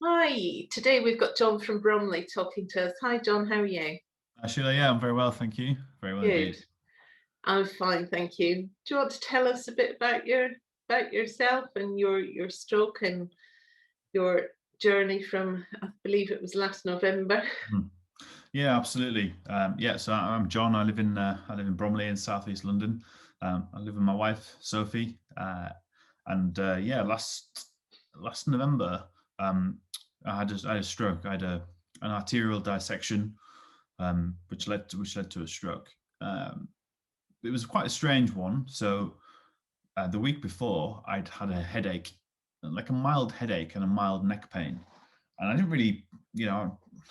Hi, today we've got John from Bromley talking to us. Hi, John, how are you? Sheila, yeah, I'm very well, thank you. Very well Good. indeed. I'm fine, thank you. Do you want to tell us a bit about yourself and your stroke and your journey from, I believe it was last November? Mhm. Yeah, absolutely. Yeah, so I'm John. I live in Bromley in southeast London. I live with my wife Sophie, and yeah, last November, um, I had a stroke. I had an arterial dissection, which led to a stroke. Um, it was quite a strange one. So the week before, I'd had a headache, like a mild headache and a mild neck pain. And I didn't really, I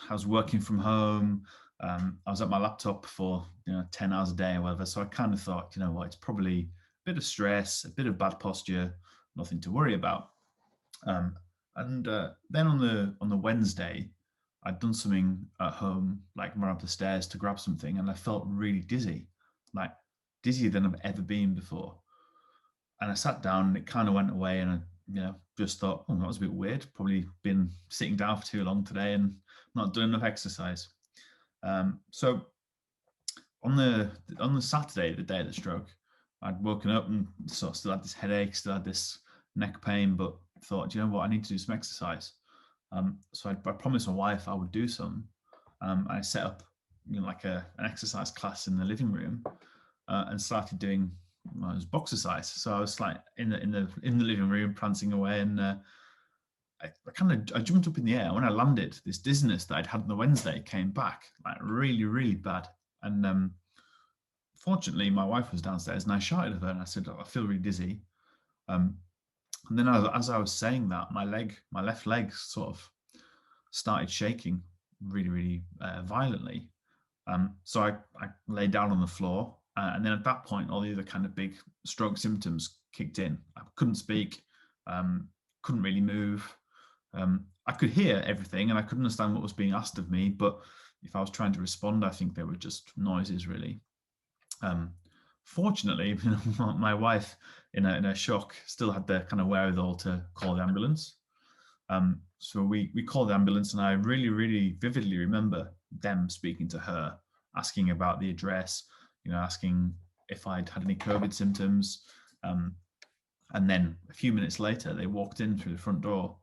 was working from home. I was at my laptop for 10 hours a day or whatever. So I kind of thought, you know what, it's probably a bit of stress, a bit of bad posture, nothing to worry about. Um, and then on the Wednesday, I'd done something at home, like run up the stairs to grab something, and I felt really dizzy, like dizzier than I've ever been before. And I sat down and it kind of went away, and I just thought, oh, that was a bit weird, probably been sitting down for too long today and not done enough exercise. So on the Saturday, the day of the stroke, I'd woken up and sort of still had this headache, still had this neck pain, but thought, you know what, I need to do some exercise. So I promised my wife I would do some. I set up like an exercise class in the living room, and started doing, well, it was boxercise. So I was like in the living room prancing away, and I jumped up in the air. When I landed, this dizziness that I'd had on the Wednesday came back, like really really bad. And fortunately, my wife was downstairs, and I shouted at her and I said, oh, I feel really dizzy. Um, and then as I was saying that, my left leg, sort of started shaking really really violently. So I lay down on the floor, and then at that point, all the other kind of big stroke symptoms kicked in. I couldn't speak, um, couldn't really move. I could hear everything, and I could understand what was being asked of me. But if I was trying to respond, I think they were just noises, really. Um, Fortunately, my wife, in a shock, still had the kind of wherewithal to call the ambulance. So we called the ambulance, and I really, really vividly remember them speaking to her, asking about the address, asking if I'd had any COVID symptoms. Um, and then a few minutes later, they walked in through the front door.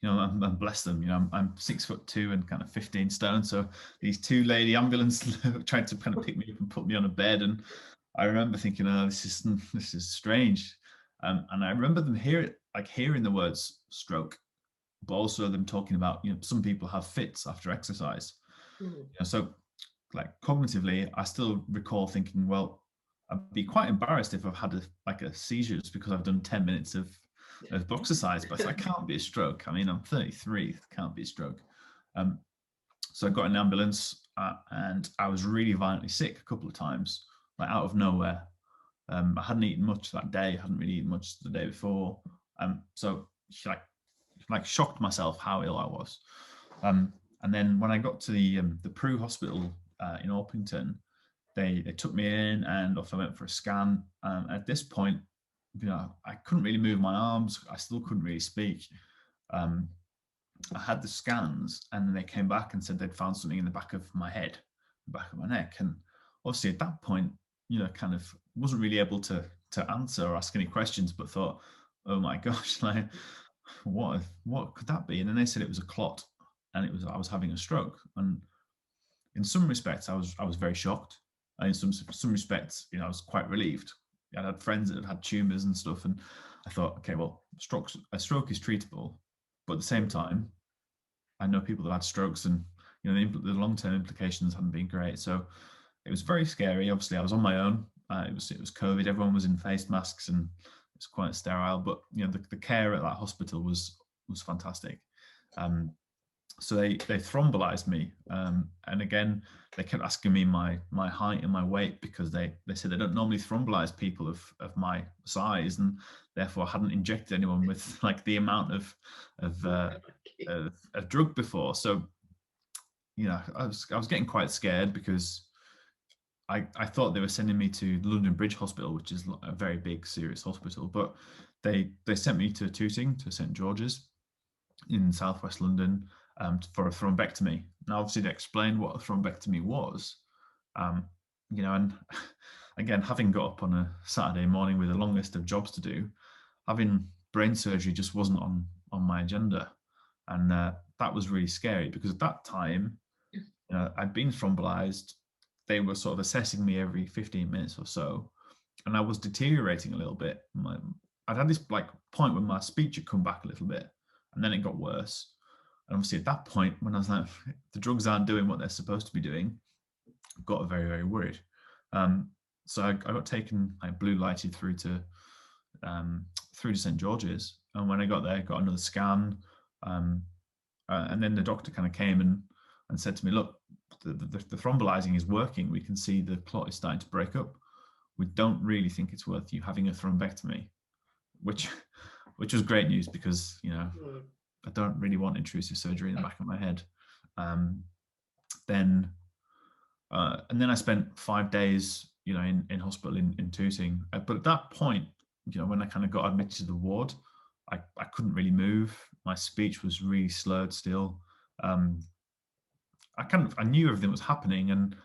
And bless them. I'm 6'2" and kind of 15 stone. So these two lady ambulance tried to kind of pick me up and put me on a bed. And I remember thinking, oh, this is strange. And I remember them hearing the words stroke, but also them talking about, some people have fits after exercise. Mm. So like cognitively, I still recall thinking, well, I'd be quite embarrassed if I've had a seizure just because I've done 10 minutes of exercise, but that can't be a stroke. I mean, I'm 33, it can't be a stroke. Um, so I got an ambulance, and I was really violently sick a couple of times, like out of nowhere. I hadn't eaten much that day, hadn't really eaten much the day before. So like shocked myself how ill I was. Um, and then when I got to the Prue Hospital in Orpington, they took me in, and off I went for a scan. At this point, I couldn't really move my arms. I still couldn't really speak. Um, I had the scans, and then they came back and said they'd found something in the back of my head, the back of my neck. And obviously at that point, kind of wasn't really able to answer or ask any questions, but thought, oh my gosh, like what could that be? And then they said it was a clot, and I was having a stroke. And in some respects, I was very shocked, and in some respects, I was quite relieved. I had friends that had had tumors and stuff, and I thought, okay, well, a stroke is treatable, but at the same time, I know people that had strokes, and the long-term implications hadn't been great. So it was very scary. Obviously, I was on my own. It was COVID. Everyone was in face masks, and it's quite sterile. But the care at that hospital was fantastic. Um, so they thrombolized me, and again they kept asking me my height and my weight, because they said they don't normally thrombolize people of my size, and therefore I hadn't injected anyone with like the amount of uh, of drug before. So I was getting quite scared, because I thought they were sending me to London Bridge Hospital, which is a very big serious hospital, but they sent me to Tooting, to St George's. in southwest London for a thrombectomy. Now, obviously, they explained what a thrombectomy was, um, and again, having got up on a Saturday morning with a long list of jobs to do, having brain surgery just wasn't on my agenda, and that was really scary because at that time, I'd been thrombolized. They were sort of assessing me every 15 minutes or so, and I was deteriorating a little bit. I'd had this like point where my speech had come back a little bit, and then it got worse. And obviously, at that point, when I was like, the drugs aren't doing what they're supposed to be doing, I got very, very worried. Um, so I got taken, like blue lighted through to St George's, and when I got there, got another scan, um, and then the doctor kind of came and said to me, "Look, the thrombolizing is working. We can see the clot is starting to break up. We don't really think it's worth you having a thrombectomy," which which was great news because Mm. I don't really want intrusive surgery in the back of my head. Um, then and then I spent 5 days, in hospital in Tooting. But at that point, when I kind of got admitted to the ward, I couldn't really move. My speech was really slurred still. Um, I knew everything was happening, and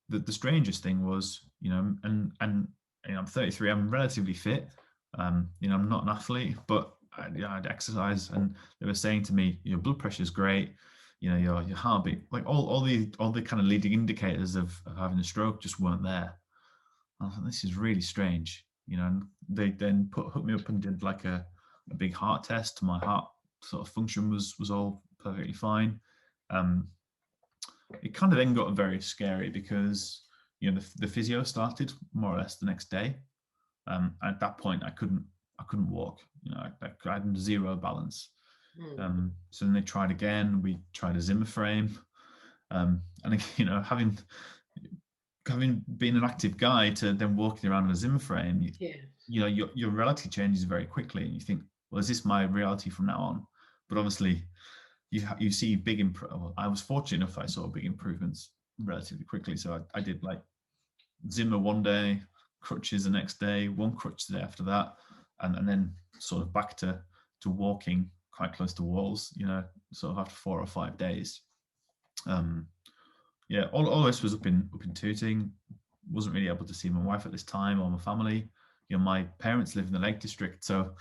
the strangest thing was, and I'm 33. I'm relatively fit. I'm not an athlete, but I'd exercise, and they were saying to me, "Your blood pressure is great. Your heartbeat, like all the kind of leading indicators of having a stroke just weren't there." I was like, "This is really strange." And they then hooked me up and did like a big heart test. My heart sort of function was all perfectly fine. Um, it kind of then got very scary because the physio started more or less the next day. At that point, I couldn't walk. I had zero balance. Mm. So then they tried again. We tried a Zimmer frame, and having been an active guy to then walking around in a Zimmer frame, Yeah. your reality changes very quickly, and you think, well, is this my reality from now on? But obviously, you see big well, I was fortunate enough that I saw big improvements relatively quickly. So I did like Zimmer one day, crutches the next day, one crutch the day after that, and then sort of back to walking quite close to walls, sort of after 4 or 5 days. Um, yeah, all this was up in Tooting. Wasn't really able to see my wife at this time or my family. My parents live in the Lake District, so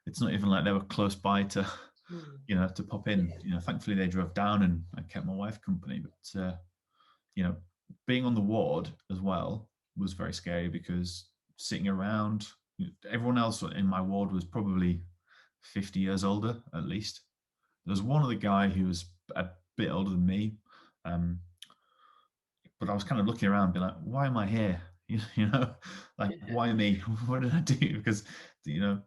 it's not even like they were close by to Mm. to pop in. Yeah. Thankfully they drove down and I kept my wife company. But you know, being on the ward as well was very scary because sitting around, everyone else in my ward was probably 50 years older at least. There was one other guy who was a bit older than me, um, but I was kind of looking around, being like, "Why am I here?" Like, Yeah. why me? What did I do? Because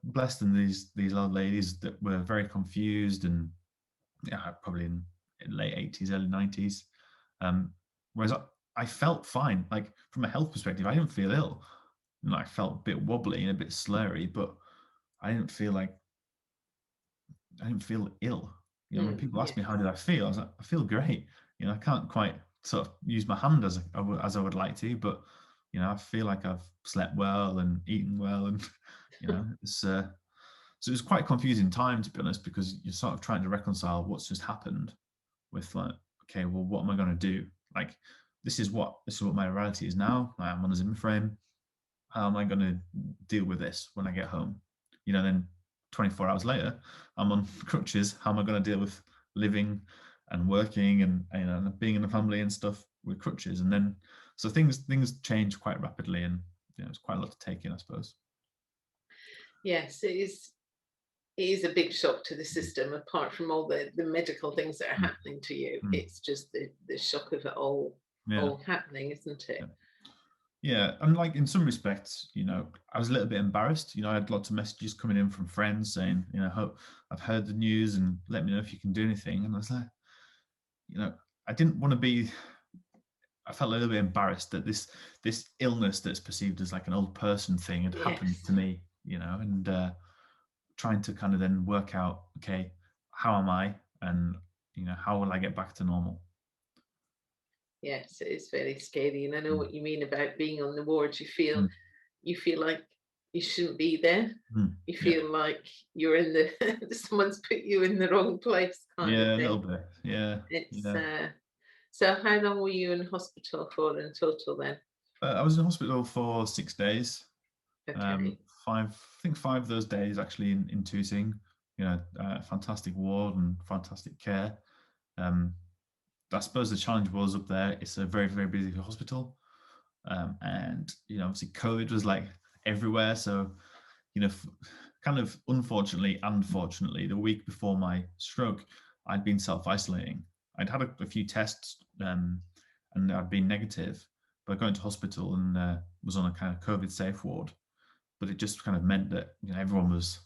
bless them, these old ladies that were very confused and yeah, probably in late 80s, early 90s. Whereas I felt fine. Like from a health perspective, I didn't feel ill. I felt a bit wobbly and a bit slurry, but I didn't feel like I didn't feel ill. When Mm. people ask me Yes. how did I feel, I was like, I feel great. I can't quite sort of use my hand as I would like to, but I feel like I've slept well and eaten well, and it's so it was quite a confusing time to be honest, because you're sort of trying to reconcile what's just happened with like, okay, well, what am I going to do? Like, this is what my reality is now. I'm on a Zimmer frame. How am I going to deal with this when I get home? Then 24 hours later, I'm on crutches. How am I going to deal with living and working and being in a family and stuff with crutches? And then so things change quite rapidly, and it's quite a lot to take in, I suppose. Yes, it is. It is a big shock to the system. Apart from all the medical things that are Mm, happening to you, mm, it's just the shock of it yeah. all happening, isn't Yeah. it? Yeah, and like in some respects, I was a little bit embarrassed. I had lots of messages coming in from friends saying, hope I've heard the news and let me know if you can do anything. And I was like, you know, I didn't want to be. I felt a little bit embarrassed that this illness that's perceived as like an old person thing had happened Yes. to me. And trying to kind of then work out, okay, how am I, and how will I get back to normal? Yes, it is very scary, and I know Mm, what you mean about being on the ward. mm, You feel like you shouldn't be there. You Yeah, feel like you're in the someone's put you in the wrong place kind of yeah, a little thing. bit. Yeah, It's yeah. so how long were you in hospital for in total then? I was in hospital for 6 days. Okay. 5, I think 5 of those days actually in Tooting. You know, fantastic ward and fantastic care. Um, I suppose the challenge was up there. It's a very very busy hospital, and you know obviously COVID was like everywhere. So you know, kind of unfortunately and fortunately, the week before my stroke, I'd been self-isolating. I'd had a few tests, and I'd been negative, but I got into hospital and was on a kind of COVID safe ward. But it just kind of meant that you know everyone was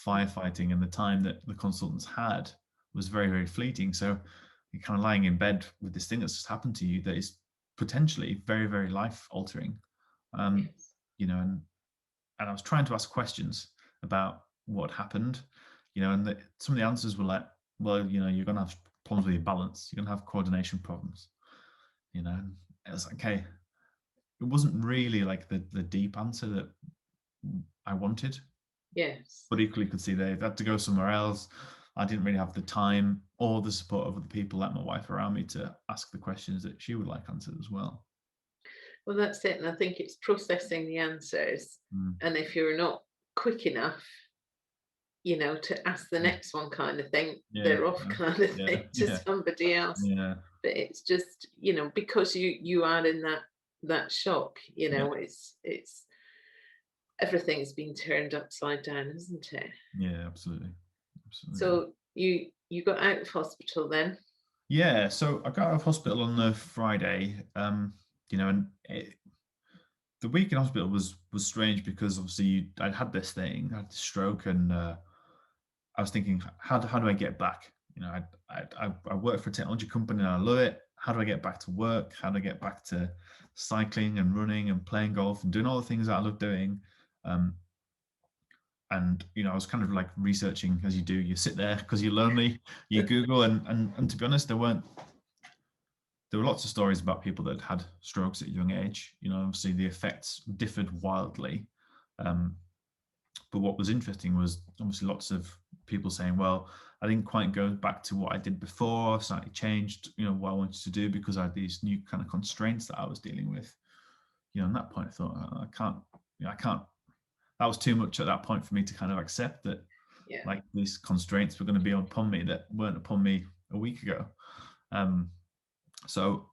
firefighting, and the time that the consultants had was very very fleeting. So you're kind of lying in bed with this thing that's just happened to you that is potentially very very life altering. Um, Yes. you know, and I was trying to ask questions about what happened, you know, and some of the answers were like, well, you know, you're going to have problems with your balance, you're going to have coordination problems, you know. And it was like, okay, it wasn't really like the deep answer that I wanted, Yes. but equally could see they had to go somewhere else. I didn't really have the time or the support of other people like my wife around me to ask the questions that she would like answered as well. Well, that's it. And I think it's processing the answers. Mm, And if you're not quick enough, to ask the mm, next one kind of thing, yeah, they're off kind of yeah, thing to yeah, somebody else. yeah, But it's just, because you are in that shock, yeah, it's everything's been turned upside down, isn't it? yeah, absolutely, absolutely. So you got out of hospital then? Yeah, so I got out of hospital on the Friday, you know, and the week in hospital was strange because obviously I'd had this thing, I had this stroke, and I was thinking, how do I get back? You know, I work for a technology company and I love it. How do I get back to work? How do I get back to cycling and running and playing golf and doing all the things that I love doing? Um, and you know, I was kind of like researching as you do. You sit there because you're lonely. You Google, and to be honest, there were lots of stories about people that had strokes at a young age. You know, obviously the effects differed wildly. Um, but what was interesting was obviously lots of people saying, well, I didn't quite go back to what I did before. I slightly changed, you know, what I wanted to do because I had these new kind of constraints that I was dealing with. You know, at that point I thought, I can't, you know, I can't, that was too much at that point for me to kind of accept that Yeah. like these constraints were going to be upon me that weren't upon me a week ago. Um, so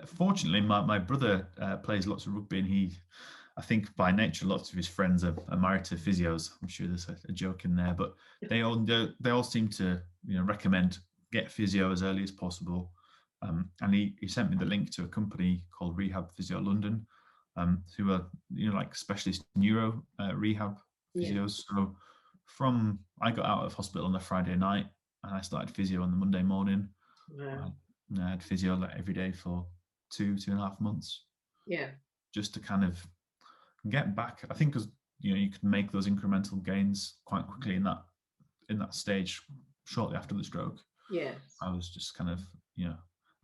fortunately, my brother plays lots of rugby, and I think by nature, lots of his friends are married to physios. I'm sure there's a joke in there, but they all seem to recommend get physio as early as possible. And he sent me the link to a company called Rehab Physio London, who are like specialist neuro rehab Yeah. physios. So from I got out of hospital on the Friday night and I started physio on the Monday morning. Wow. I had physio like every day for 2.5 months Yeah. just to kind of get back. I think because you could make those incremental gains quite quickly in that stage shortly after the stroke. Yes. I was just kind of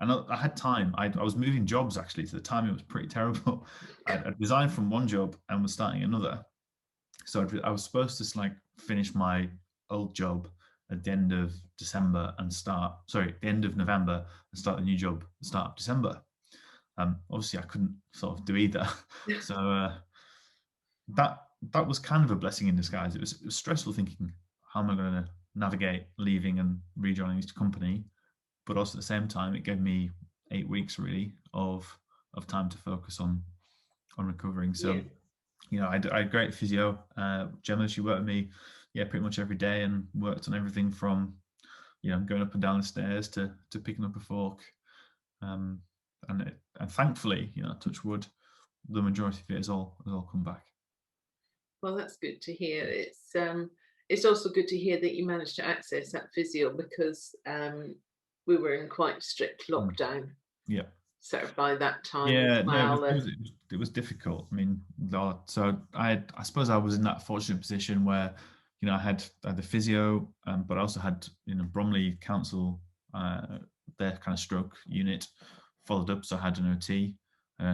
and I had time. I was moving jobs actually. To the time, it was pretty terrible. I'd resigned from one job and was starting another. So I was supposed to like finish my old job at the end of December and the end of November and start the new job at the start of December. Obviously, I couldn't sort of do either. So that that was kind of a blessing in disguise. It was stressful thinking, how am I going to navigate leaving and rejoining this company? But also at the same time, it gave me 8 weeks really of time to focus on recovering. So Yeah. I had great physio. Gemma, she worked with me, yeah, pretty much every day and worked on everything from, going up and down the stairs to picking up a fork. Um, and thankfully, touch wood, the majority of it has all come back. Well, that's good to hear. It's also good to hear that you managed to access that physio because we were in quite strict Mm. lockdown. Yeah. So by that time as Yeah, no, it was, well, it was it was difficult. I mean, so I suppose I was in that fortunate position where, I had the physio, but I also had Bromley Council, their kind of stroke unit followed up. So I had an OT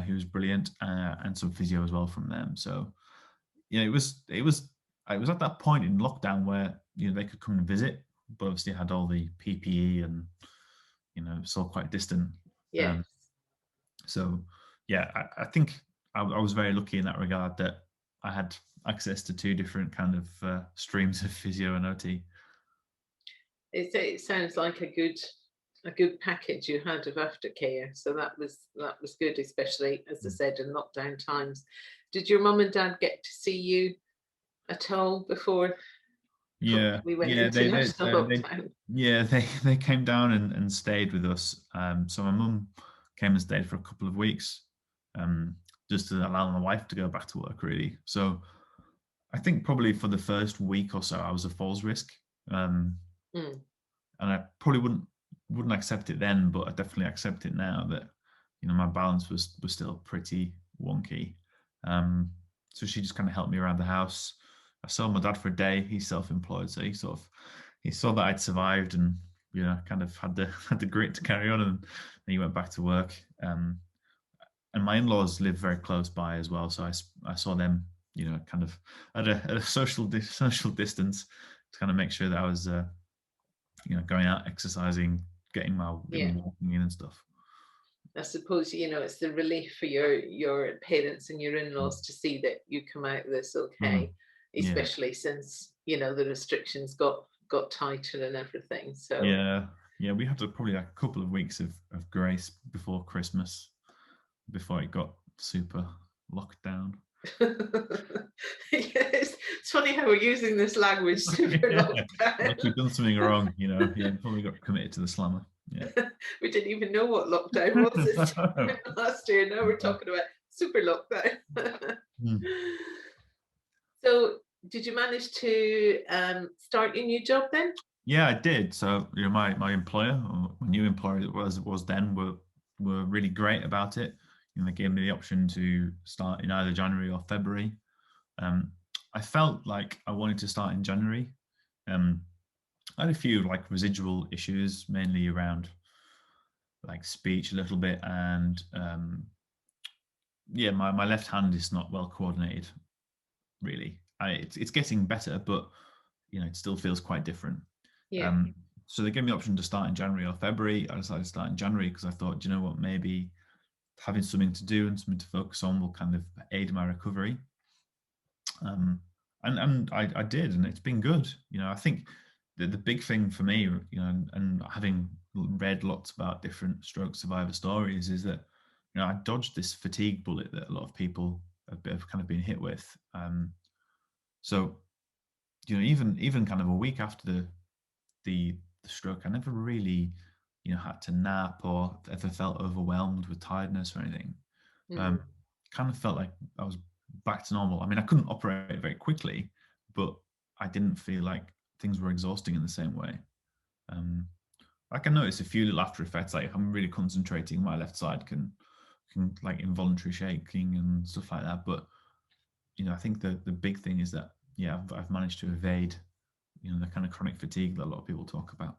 who was brilliant, and some physio as well from them. So it was I was at that point in lockdown where they could come and visit, but obviously had all the PPE and it's all quite distant. Yes. So yeah, I think I was very lucky in that regard that I had access to two different kind of streams of physio and OT. It sounds like a good package you had of aftercare. So that was good, especially as I said in lockdown times. Did your mum and dad get to see you at all before Yeah, we went yeah, international lockdown? they came down and stayed with us. So my mum came and stayed for a couple of weeks, um, just to allow my wife to go back to work, really. So I think probably for the first week or so, I was a falls risk, Mm, and I probably wouldn't accept it then, but I definitely accept it now that my balance was still pretty wonky. So she just kind of helped me around the house. I saw my dad for a day. He's self-employed, so he saw that I'd survived and kind of had the had the grit to carry on, and he went back to work. And my in-laws live very close by as well, so I saw them, kind of at a social distance to kind of make sure that I was, going out exercising, getting yeah. walking in and stuff. I suppose it's the relief for your parents and your Mm. in-laws to see that you come out of this Mm. okay, Yeah, especially since the restrictions got tighter and everything. So yeah, yeah. We had probably like a couple of weeks of grace before Christmas, before it got super locked down. yes, it's funny how we're using this language, super Yeah, lockdown. like we've done something wrong, Yeah, before we got committed to the slammer. Yeah. We didn't even know what lockdown was this time last year. Now we're talking about super lockdown. Mm. So, did you manage to start your new job then? Yeah, I did. So, my employer, or my new employer it was then, were really great about it. They gave me the option to start in either January or February. Um, I felt like I wanted to start in January. Um, I had a few like residual issues, mainly around like speech a little bit, and yeah, my left hand is not well coordinated. Really, it's getting better, but it still feels quite different. Yeah, Um, so they gave me the option to start in January or February. I decided to start in January because I thought, you know what, maybe having something to do and something to focus on will kind of aid my recovery. Um, and I did, and it's been good. I think the big thing for me, and having read lots about different stroke survivor stories, is that I dodged this fatigue bullet that a lot of people have kind of been hit with. So even kind of a week after the stroke, I never really had to nap or ever felt overwhelmed with tiredness or anything. mm, Um, kind of felt like I was back to normal. I mean, I couldn't operate very quickly, but I didn't feel like things were exhausting in the same way. Um, I can notice a few little after effects, like I'm really concentrating, my left side can like involuntary shaking and stuff like that. But I think the big thing is that yeah, I've managed to evade the kind of chronic fatigue that a lot of people talk about.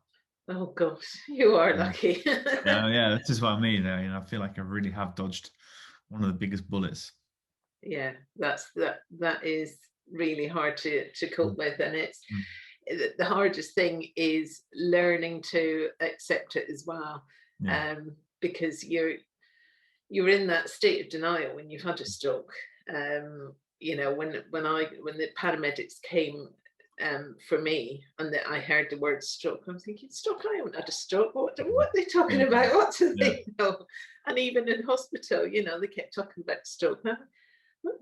oh gosh, you are Mm. lucky. Yeah, yeah, this is what I mean. I feel like I really have dodged one of the biggest bullets. Yeah, that is really hard to Mm. cope with, and it's Mm. the hardest thing is learning to accept it as well, Yeah. because you're in that state of denial when you've had a stroke. When the paramedics came for me and that I heard the word stroke, I was thinking, stroke? I haven't had a stroke. What are they talking Yeah. about? What do Yeah. they know? And even in hospital, they kept talking about stroke. Now,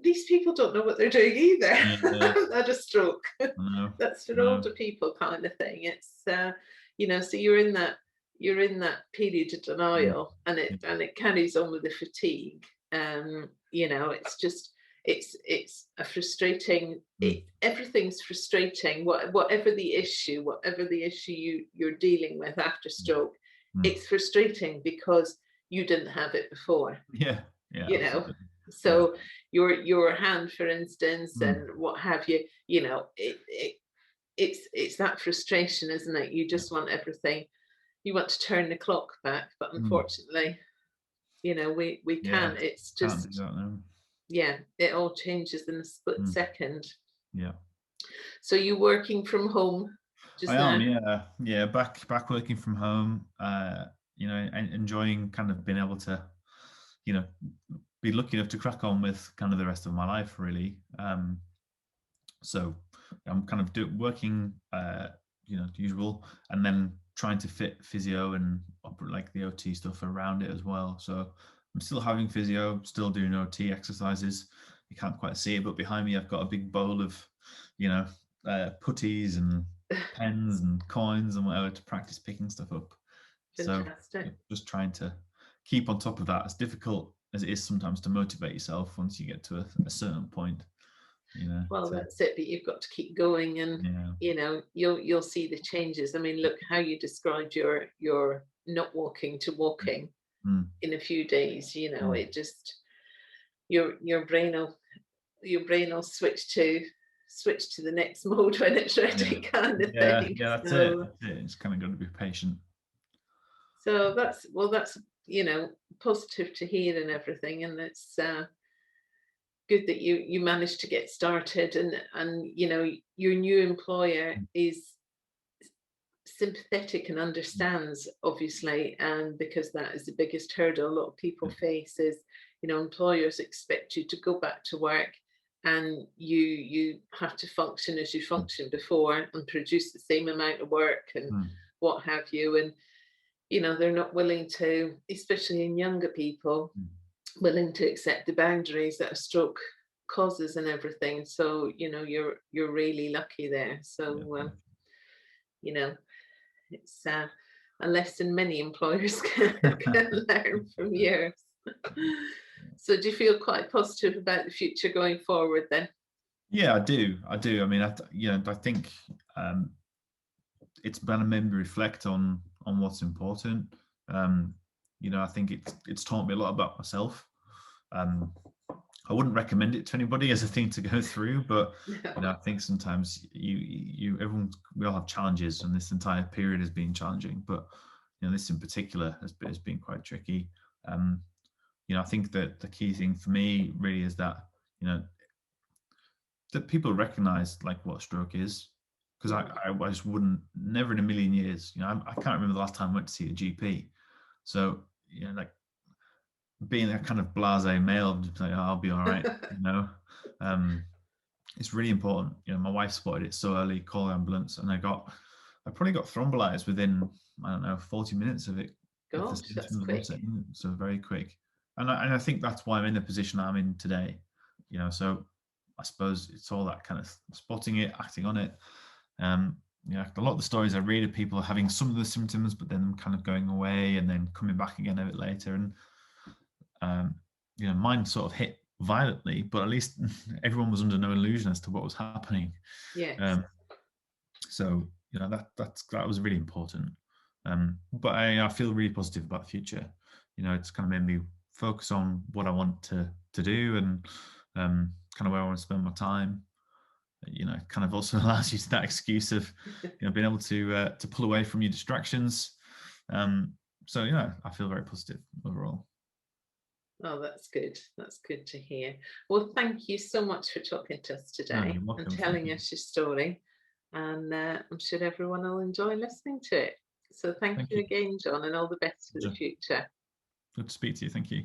these people don't know what they're doing either. Yeah. Had a stroke. No. That's for No. older people kind of thing. It's so you're in that period of Mm. denial, and Yeah. it carries on with the fatigue. It's just it's a frustrating. Mm. Everything's frustrating. Whatever the issue, you're dealing with after Mm. stroke, Mm. it's frustrating because you didn't have it before. Yeah. Yeah. You know, Absolutely. Yeah. so your hand, for instance, Mm. and what have you. It's that frustration, isn't it? You Yeah. just want everything. You want to turn the clock back, but Mm. unfortunately, we Yeah. can't. It's Can't do just that now. Yeah, it all changes in a split Mm, second. yeah. So you're working from home I just am, now? yeah, yeah. Back working from home. Enjoying kind of being able to, you know, be lucky enough to crack on with kind of the rest of my life, really. So I'm kind of working, usual, and then trying to fit physio and like the OT stuff around it as well. So I'm still having physio, still doing OT exercises. You can't quite see it, but behind me I've got a big bowl of, putties and pens and coins and whatever to practice picking stuff up. So Fantastic. just trying to keep on top of that. As difficult as it is sometimes to motivate yourself once you get to a certain point, Well, to, that's it, but you've got to keep going, and yeah. you'll see the changes. I mean, look how you described your not walking to walking Mm, in a few days. mm. It just your brain will switch to the next mode when it's Yeah, ready, kind of yeah, thing. yeah. That's it. So That's it. It's kind of got to be patient. that's positive to hear and everything, and it's good that you managed to get started, and your new employer Mm, is sympathetic and understands, obviously, and because that is the biggest hurdle a lot of people yeah, face is employers expect you to go back to work, and you have to function as you mm, functioned before and produce the same amount of work and mm, what have you. And they're not willing to, especially in younger people, mm. willing to accept the boundaries that a stroke causes and everything. So you're really lucky there. Yeah, So thank you know it's a lesson many employers you. can learn from years. So do you feel quite positive about the future going forward then? Yeah, I do. I do. I mean, I think um, it's kind of made me reflect on what's important. Um, I think it's taught me a lot about myself. Um, I wouldn't recommend it to anybody as a thing to go through, but No. I think sometimes we all have challenges, and this entire period has been challenging. But this in particular has been quite tricky. Um, I think that the key thing for me really is that you know that people recognize like what stroke is, because Mm. I just wouldn't, never in a million years. I can't remember the last time I went to see a GP. So like being a kind of blasé male, just like, oh, I'll be all right. Um, it's really important. My wife spotted it so early, called the ambulance, and I probably got thrombolized within, I don't know, 40 minutes of the Gosh, that's symptoms quick. onsetting. So very quick. And I think that's why I'm in the position I'm in today. So I suppose it's all that kind of spotting it, acting on it. Um, a lot of the stories I read of people having some of the symptoms, but then kind of going away and then coming back again a bit later. And um, mine sort of hit violently, but at least everyone was under no illusion as to what was happening. Yes. Um, so that was really important. But I feel really positive about the future. It's kind of made me focus on what I want to do and kind of where I want to spend my time. It kind of also allows you to that excuse of being able to pull away from your distractions. So I feel very positive overall. Oh, that's good. That's good to hear. Well, thank you so much for talking to us No, today you're and welcome. Thank telling you. us your story. And I'm sure everyone will enjoy listening to it. So thank Thank you you. again, John, and all the best for the future. Good to speak to you. Thank you.